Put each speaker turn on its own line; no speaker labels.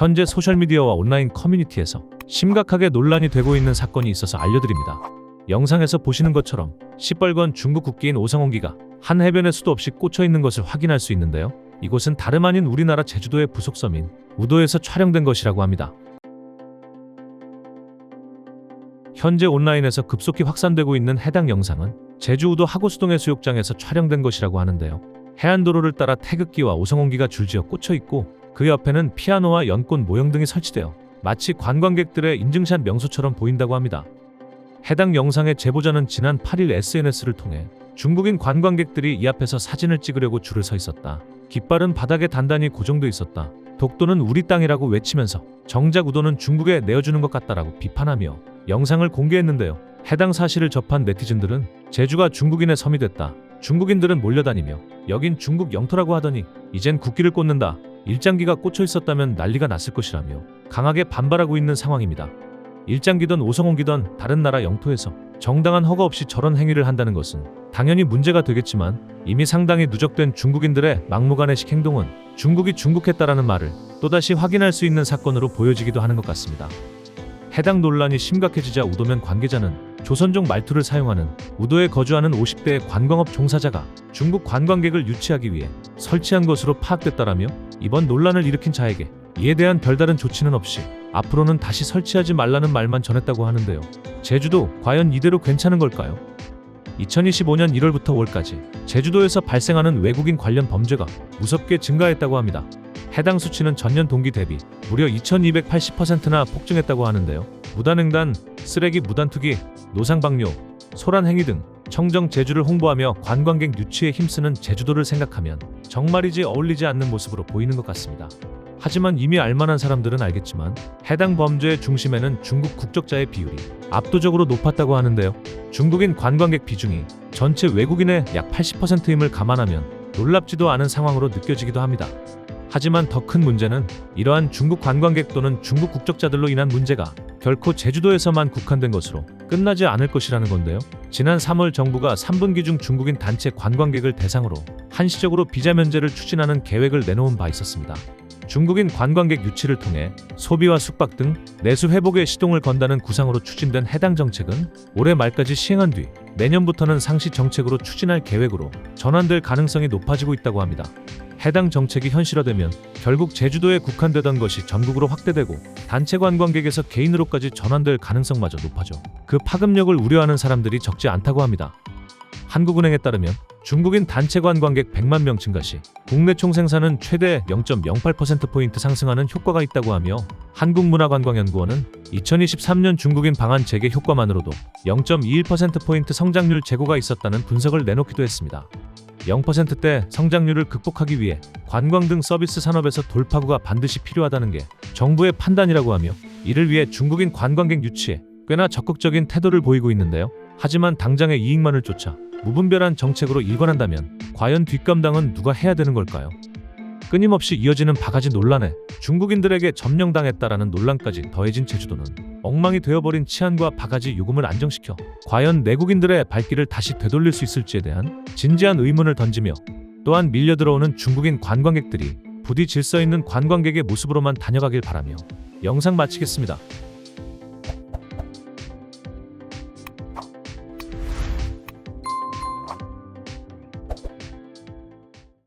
현재 소셜미디어와 온라인 커뮤니티에서 심각하게 논란이 되고 있는 사건이 있어서 알려드립니다. 영상에서 보시는 것처럼 시뻘건 중국 국기인 오성홍기가 한 해변에 수도 없이 꽂혀 있는 것을 확인할 수 있는데요. 이곳은 다름 아닌 우리나라 제주도의 부속섬인 우도에서 촬영된 것이라고 합니다. 현재 온라인에서 급속히 확산되고 있는 해당 영상은 제주 우도 하구수동 해수욕장에서 촬영된 것이라고 하는데요. 해안도로를 따라 태극기와 오성홍기가 줄지어 꽂혀 있고 그 옆에는 피아노와 연꽃 모형 등이 설치되어 마치 관광객들의 인증샷 명소처럼 보인다고 합니다. 해당 영상의 제보자는 지난 8일 SNS를 통해 중국인 관광객들이 이 앞에서 사진을 찍으려고 줄을 서 있었다. 깃발은 바닥에 단단히 고정돼 있었다. 독도는 우리 땅이라고 외치면서 정작 우도는 중국에 내어주는 것 같다라고 비판하며 영상을 공개했는데요. 해당 사실을 접한 네티즌들은 제주가 중국인의 섬이 됐다. 중국인들은 몰려다니며 여긴 중국 영토라고 하더니 이젠 국기를 꽂는다. 일장기가 꽂혀 있었다면 난리가 났을 것이라며 강하게 반발하고 있는 상황입니다. 일장기든 오성홍기든 다른 나라 영토에서 정당한 허가 없이 저런 행위를 한다는 것은 당연히 문제가 되겠지만 이미 상당히 누적된 중국인들의 막무가내식 행동은 중국이 중국했다라는 말을 또다시 확인할 수 있는 사건으로 보여지기도 하는 것 같습니다. 해당 논란이 심각해지자 우도면 관계자는 조선족 말투를 사용하는 우도에 거주하는 50대의 관광업 종사자가 중국 관광객을 유치하기 위해 설치한 것으로 파악됐다라며 이번 논란을 일으킨 자에게 이에 대한 별다른 조치는 없이 앞으로는 다시 설치하지 말라는 말만 전했다고 하는데요. 제주도 과연 이대로 괜찮은 걸까요? 2025년 1월부터 5월까지 제주도에서 발생하는 외국인 관련 범죄가 무섭게 증가했다고 합니다. 해당 수치는 전년 동기 대비 무려 2280%나 폭증했다고 하는데요. 무단횡단, 쓰레기 무단투기, 노상방뇨, 소란행위 등 청정 제주를 홍보하며 관광객 유치에 힘쓰는 제주도를 생각하면 정말이지 어울리지 않는 모습으로 보이는 것 같습니다. 하지만 이미 알만한 사람들은 알겠지만 해당 범죄의 중심에는 중국 국적자의 비율이 압도적으로 높았다고 하는데요. 중국인 관광객 비중이 전체 외국인의 약 80%임을 감안하면 놀랍지도 않은 상황으로 느껴지기도 합니다. 하지만 더 큰 문제는 이러한 중국 관광객 또는 중국 국적자들로 인한 문제가 결코 제주도에서만 국한된 것으로 끝나지 않을 것이라는 건데요. 지난 3월 정부가 3분기 중 중국인 단체 관광객을 대상으로 한시적으로 비자 면제를 추진하는 계획을 내놓은 바 있었습니다. 중국인 관광객 유치를 통해 소비와 숙박 등 내수 회복에 시동을 건다는 구상으로 추진된 해당 정책은 올해 말까지 시행한 뒤 내년부터는 상시 정책으로 추진할 계획으로 전환될 가능성이 높아지고 있다고 합니다. 해당 정책이 현실화되면 결국 제주도에 국한되던 것이 전국으로 확대되고 단체 관광객에서 개인으로까지 전환될 가능성마저 높아져 그 파급력을 우려하는 사람들이 적지 않다고 합니다. 한국은행에 따르면 중국인 단체 관광객 100만 명 증가 시 국내 총생산은 최대 0.08%포인트 상승하는 효과가 있다고 하며 한국문화관광연구원은 2023년 중국인 방한 재개 효과만으로도 0.21%포인트 성장률 제고가 있었다는 분석을 내놓기도 했습니다. 0%대 성장률을 극복하기 위해 관광 등 서비스 산업에서 돌파구가 반드시 필요하다는 게 정부의 판단이라고 하며 이를 위해 중국인 관광객 유치에 꽤나 적극적인 태도를 보이고 있는데요. 하지만 당장의 이익만을 쫓아 무분별한 정책으로 일관한다면 과연 뒷감당은 누가 해야 되는 걸까요? 끊임없이 이어지는 바가지 논란에 중국인들에게 점령당했다라는 논란까지 더해진 제주도는 엉망이 되어버린 치안과 바가지 요금을 안정시켜 과연 내국인들의 발길을 다시 되돌릴 수 있을지에 대한 진지한 의문을 던지며 또한 밀려들어오는 중국인 관광객들이 부디 질서 있는 관광객의 모습으로만 다녀가길 바라며 영상 마치겠습니다.